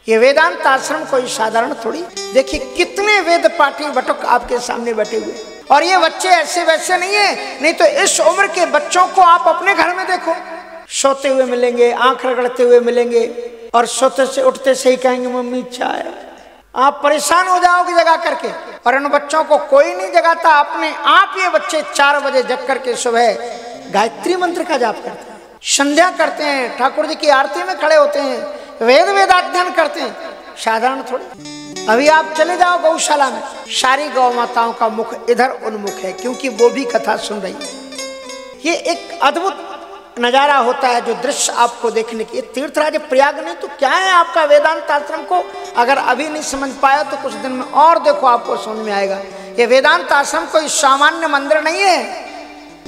ये वेदांत आश्रम कोई साधारण थोड़ी। देखिए कितने वेद पाठी बटुक आपके सामने बैठे हुए, और ये बच्चे ऐसे वैसे नहीं है। नहीं तो इस उम्र के बच्चों को आप अपने घर में देखो, सोते हुए मिलेंगे, आंख रगड़ते हुए मिलेंगे, और सोते से उठते से ही कहेंगे मम्मी चाय। आप परेशान हो जाओगे जगा करके, और इन बच्चों को कोई नहीं जगाता। अपने आप ये बच्चे 4 बजे जग करके सुबह गायत्री मंत्र का जाप करते हैं, संध्या करते हैं, ठाकुर जी की आरती में खड़े होते हैं, वेदाध्ययन करते हैं। साधारण थोड़ी। अभी आप चले जाओ गौशाला में, सारी गौ माताओं का मुख इधर उन्मुख है, क्योंकि वो भी कथा सुन रही है। ये एक अद्भुत नजारा होता है जो दृश्य आपको देखने की। तीर्थराज प्रयाग नहीं तो क्या है आपका वेदांत आश्रम को अगर अभी नहीं समझ पाया तो कुछ दिन में और देखो आपको समझ में आएगा। ये वेदांत आश्रम कोई सामान्य मंदिर नहीं है।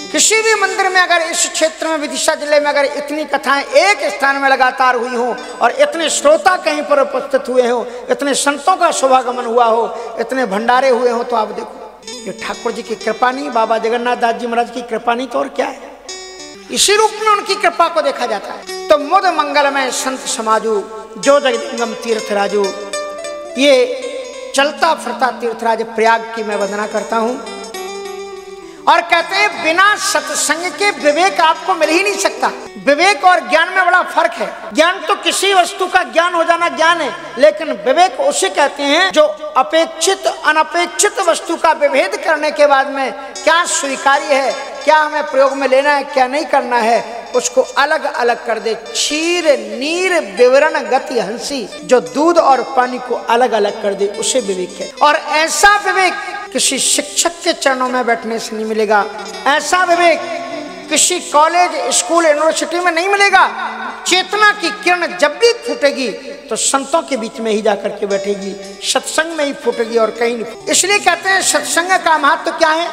किसी भी मंदिर में अगर इस क्षेत्र में विदिशा जिले में अगर इतनी कथाएं एक स्थान में लगातार हुई हो, और इतने श्रोता कहीं पर उपस्थित हुए हो, इतने संतों का शुभागमन हुआ हो, इतने भंडारे हुए हो, तो आप देखो ये ठाकुर जी की कृपा नहीं, बाबा जगन्नाथ दास जी महाराज की कृपा नहीं तो और क्या है। इसी रूप में उनकी कृपा को देखा जाता है। तो मुद मंगलमय संत समाजू जो जगदंगम तीर्थराजू, ये चलता फिरता तीर्थराज प्रयाग की मैं वंदना करता हूं। और कहते हैं बिना सत्संग के विवेक आपको मिल ही नहीं सकता। विवेक और ज्ञान में बड़ा फर्क है। ज्ञान तो किसी वस्तु का ज्ञान हो जाना ज्ञान है, लेकिन विवेक उसे कहते हैं जो अपेक्षित अनपेक्षित वस्तु का विभेद करने के बाद में क्या स्वीकार्य है, क्या हमें प्रयोग में लेना है, क्या नहीं करना है, उसको अलग अलग कर दे। क्षीर नीर विवरण गति हंसी, जो दूध और पानी को अलग अलग कर दे उसे विवेक है। और ऐसा विवेक किसी शिक्षक के चरणों में बैठने से नहीं मिलेगा। ऐसा विवेक किसी कॉलेज स्कूल यूनिवर्सिटी में नहीं मिलेगा। चेतना की किरण जब भी फूटेगी तो संतों के बीच में ही जाकर के बैठेगी, सत्संग में ही फूटेगी और कहीं नहीं। इसलिए कहते हैं सत्संग का महत्व क्या है।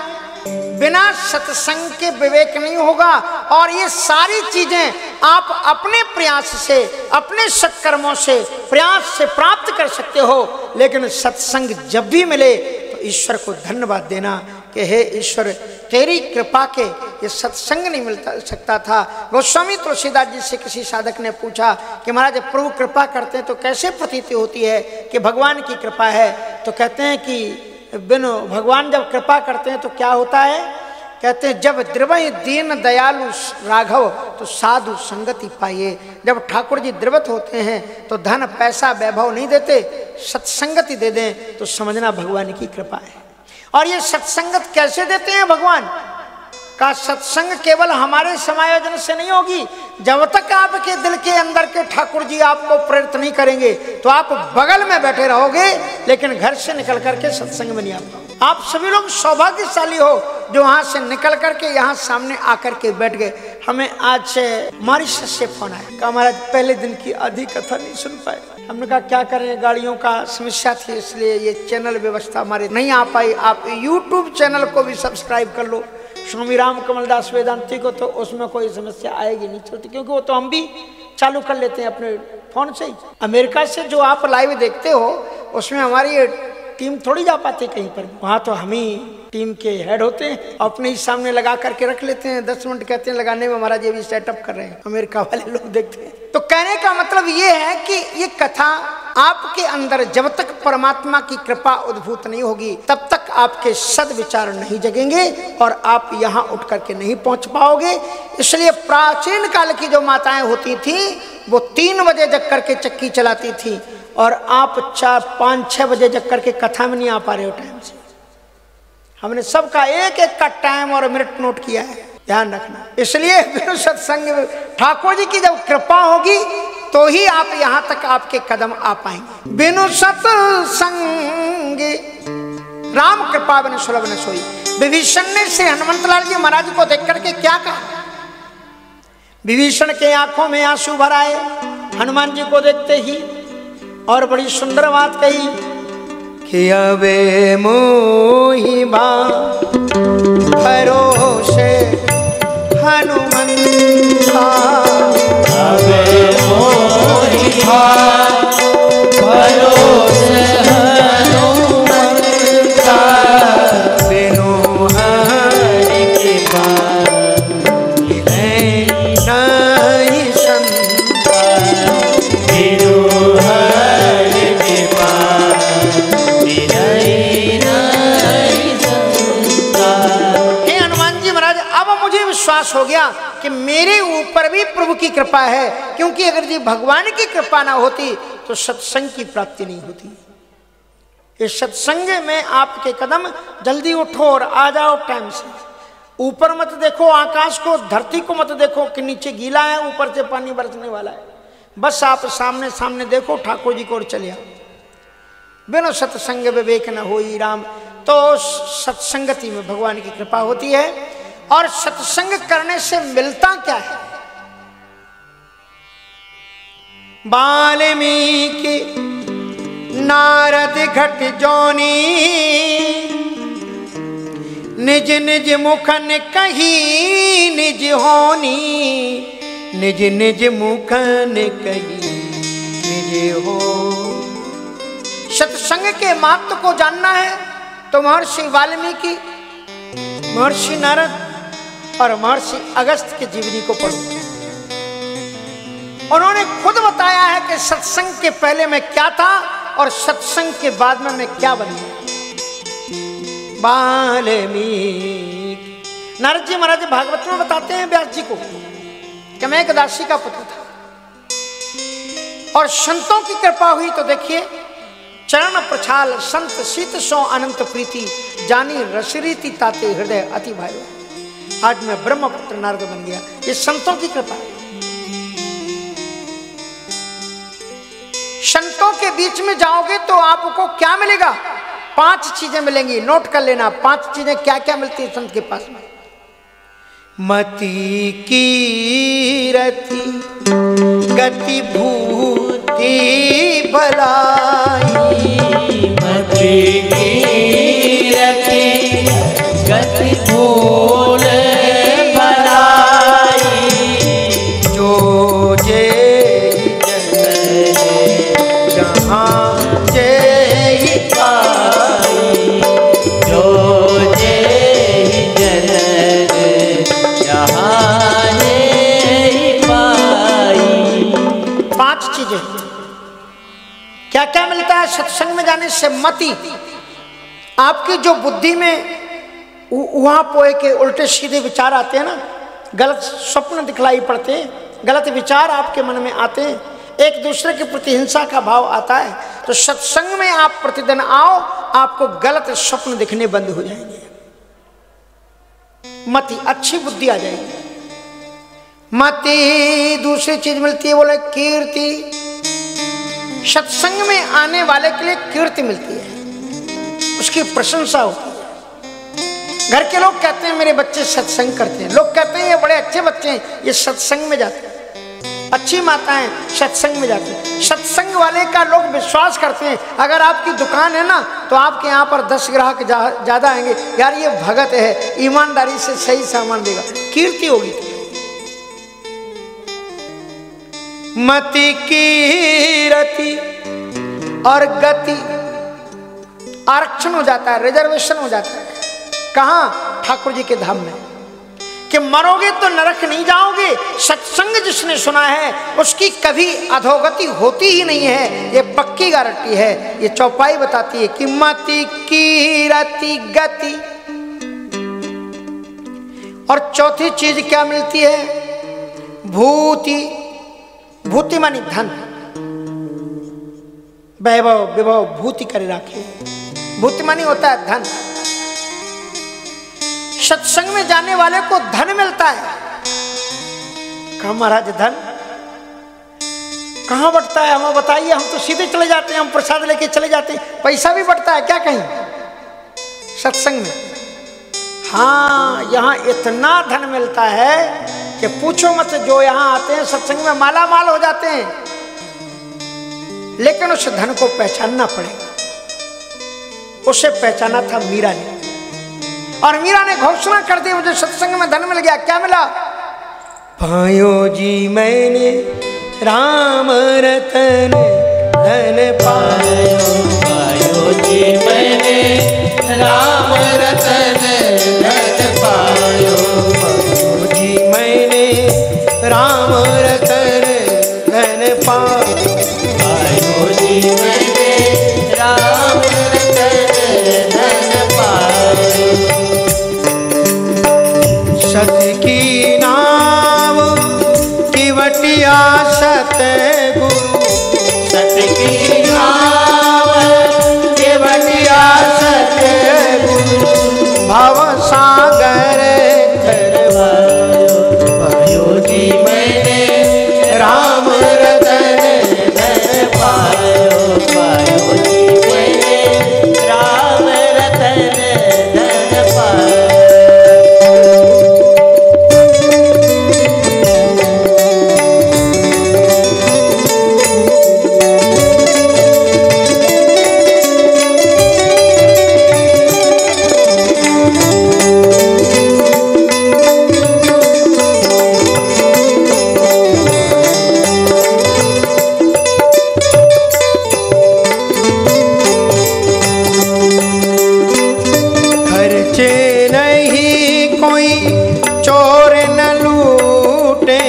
बिना सत्संग के विवेक नहीं होगा। और ये सारी चीजें आप अपने प्रयास से, अपने सत्कर्मों से, प्रयास से प्राप्त कर सकते हो, लेकिन सत्संग जब भी मिले तो ईश्वर को धन्यवाद देना कि हे ईश्वर तेरी कृपा के ये सत्संग नहीं मिलता सकता था। गोस्वामी तुलसीदास जी से किसी साधक ने पूछा कि महाराज प्रभु कृपा करते हैं तो कैसे प्रतीति होती है कि भगवान की कृपा है। तो कहते हैं कि बिनु भगवान जब कृपा करते हैं तो क्या होता है। कहते हैं जब द्रवय दीन दयालु राघव तो साधु संगति पाइए। जब ठाकुर जी द्रवत होते हैं तो धन पैसा वैभव नहीं देते, सत्संगति दे दें तो समझना भगवान की कृपा है। और ये सत्संगत कैसे देते हैं भगवान का। सत्संग केवल हमारे समायोजन से नहीं होगी। जब तक आपके दिल के अंदर के ठाकुर जी आपको प्रेरित नहीं करेंगे तो आप बगल में बैठे रहोगे, लेकिन घर से निकल करके सत्संग में नहीं आ पाओगे। आप सभी लोग सौभाग्यशाली हो जो वहां से निकल करके यहाँ सामने आकर के बैठ गए। हमें आज से मॉरिशस से फोन आया, कहा महाराज पहले दिन की आधी कथा नहीं सुन पाए। हमने कहा क्या करें, गाड़ियों का समस्या थी इसलिए ये चैनल व्यवस्था हमारे नहीं आ पाई। आप यूट्यूब चैनल को भी सब्सक्राइब कर लो स्वामी राम कमल दास वेदांती को, तो उसमें कोई समस्या आएगी नहीं चलती, क्योंकि वो तो हम भी चालू कर लेते हैं अपने फोन से ही। अमेरिका से जो आप लाइव देखते हो उसमें हमारी टीम थोड़ी जा पाती कहीं पर। वहाँ तो हम ही टीम के हेड होते हैं, अपने ही सामने लगा करके रख लेते हैं। 10 मिनट कहते हैं लगाने में, महाराज ये भी सेटअप कर रहे हैं। अमेरिका वाले लोग देखते हैं। तो कहने का मतलब ये है कि ये कथा आपके अंदर जब तक परमात्मा की कृपा उद्भूत नहीं होगी तब तक आपके सद्विचार नहीं जगेंगे और आप यहाँ उठ करके नहीं पहुँच पाओगे। इसलिए प्राचीन काल की जो माताएं होती थी वो 3 बजे जग करके चक्की चलाती थी, और आप 4, 5, 6 बजे जग करके कथा में नहीं आ पा रहे हो टाइम से। हमने सबका एक एक का टाइम और मिनट नोट किया है, ध्यान रखना। इसलिए बिनु सत्संग ठाकुर जी की जब कृपा होगी तो ही आप यहाँ तक आपके कदम आ पाएंगे। बिनु सत्संग राम कृपा बिनु सुलभ न सोई। विभीषण ने श्री हनुमंतलाल जी महाराज को देख करके क्या कहा। विभीषण के आंखों में आंसू भर आए हनुमान जी को देखते ही, और बड़ी सुंदर बात कही कि अबे मोहि भरोसे हनुमंता, अबे मोहि भरोसे हनुमंता, बिनु हरि कृपा नहीं संता, बिनु हरि कि मेरे ऊपर भी प्रभु की कृपा है, क्योंकि अगर जी भगवान की कृपा ना होती तो सत्संग की प्राप्ति नहीं होती। इस सत्संग में आपके कदम जल्दी उठो और आ जाओ टाइम से। ऊपर मत देखो आकाश को, धरती को मत देखो कि नीचे गीला है, ऊपर से पानी बरसने वाला है। बस आप सामने सामने देखो, ठाकुर जी को और चले आओ। बिनो सत्संग विवेक न होई राम। तो सत्संगति में भगवान की कृपा होती है। और सत्संग करने से मिलता क्या है? वाल्मीकि नारद घट जोनी, निज निज मुखन कही निज होनी, निज निज मुखन कही निज हो। सत्संग के महत्व को जानना है तो महर्षि वाल्मीकि, महर्षि नारद और महर्षि अगस्त की जीवनी को पढ़ो। उन्होंने खुद बताया है कि सत्संग के पहले मैं क्या था और सत्संग के बाद में मैं क्या बन गया। वाल्मीकि नारद जी महाराज भागवत में बताते हैं व्यास जी को कि मैं एक दासी का पुत्र था और संतों की कृपा हुई तो देखिए, चरण प्रछाल संत शीत सो अनंत प्रीति, जानी रसरीति ताते हृदय अति भाई। आज मैं ब्रह्मपुत्र नारद बन गया, ये संतों की कृपा है। संतों के बीच में जाओगे तो आपको क्या मिलेगा? 5 चीजें मिलेंगी, नोट कर लेना। 5 चीजें क्या क्या मिलती है संत के पास में? मति कीरति गति भूति भलाई, मति कीरति गति भूल भलाई, जो जे जहाँ जे पाई, जो जे जनन जहाँ पाई। 5 चीजें क्या क्या मिलता है सत्संग में जाने से? मति, आपकी जो बुद्धि में वहां पोए के उल्टे सीधे विचार आते हैं ना, गलत स्वप्न दिखलाई पड़ते हैं, गलत विचार आपके मन में आते हैं, एक दूसरे के प्रति हिंसा का भाव आता है, तो सत्संग में आप प्रतिदिन आओ, आपको गलत स्वप्न दिखने बंद हो जाएंगे। मति, अच्छी बुद्धि आ जाएगी। मति, दूसरी चीज मिलती है बोले कीर्ति। सत्संग में आने वाले के लिए कीर्ति मिलती है, उसकी प्रशंसा होती है। घर के लोग कहते हैं मेरे बच्चे सत्संग करते हैं, लोग कहते हैं ये बड़े अच्छे बच्चे हैं, ये सत्संग में जाते हैं। अच्छी माताएं सत्संग में जाती हैं। सत्संग वाले का लोग विश्वास करते हैं। अगर आपकी दुकान है ना तो आपके यहाँ पर 10 ग्राहक ज्यादा आएंगे, यार ये भगत है, ईमानदारी से सही सामान देगा, कीर्ति होगी। मति कीरति और गति, आरक्षण हो जाता है, रिजर्वेशन हो जाता है। कहाँ? ठाकुर जी के धाम में। कि मरोगे तो नरक नहीं जाओगे। सत्संग जिसने सुना है उसकी कभी अधोगति होती ही नहीं है, ये पक्की गारंटी है। ये चौपाई बताती है कि मति कीरति गति। और चौथी चीज क्या मिलती है? भूति। भूति मानी धन, वैभव विभव भूति करे राखे। भूति मानी होता है धन। सत्संग में जाने वाले को धन मिलता है। कहा महाराज धन कहाँ बढ़ता है? हमें बताइए, हम तो सीधे चले जाते हैं, हम प्रसाद लेके चले जाते हैं, पैसा भी बढ़ता है क्या कहीं सत्संग में? हाँ, यहाँ इतना धन मिलता है कि पूछो मत। जो यहाँ आते हैं सत्संग में माला माल हो जाते हैं, लेकिन उस धन को पहचानना पड़ेगा। उसे पहचाना था मीरा ने, और मीरा ने घोषणा कर दी मुझे सत्संग में धन मिल गया। क्या मिला? पायो जी मैंने राम रतन धन पायो, पायो जी मैंने राम रतन धन पायो, पायो जी मैंने राम रतन धन पायो, पायो जी मैंने राम रतन धन पायो। सत की नाम की नाव केवटिया सतगुरु भव सागर पायो जी मैंने राम रतन धन पायो। पायो जी मैंने राम रतन धन पायो। खर्चे नहीं कोई चोर न लूटे,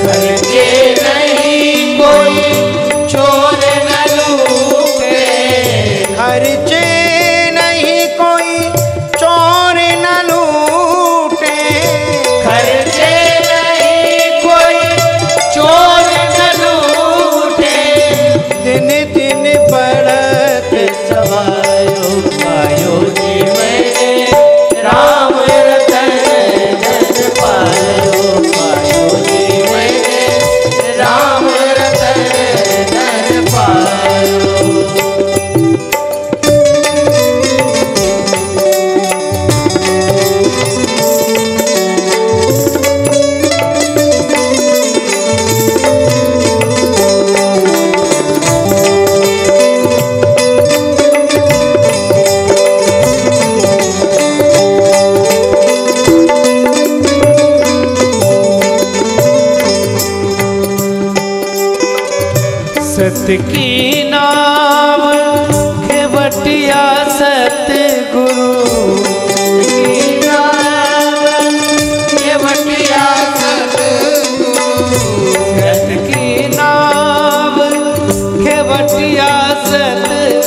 खर्चे नहीं कोई चोर न लूटे। खर्चे नहीं कोई चोर न लूटे, खर्चे नहीं कोई चोर न लूटे। दिन दिन बढ़त सवायो पायो जी मैंने राम रतन धन पायो। पायो जी मैंने राम रतन धन पायो। सत की नाम केवटिया सतगुरु की नाम केवटिया सतगुरु सत की नाम केवटिया सतगुरु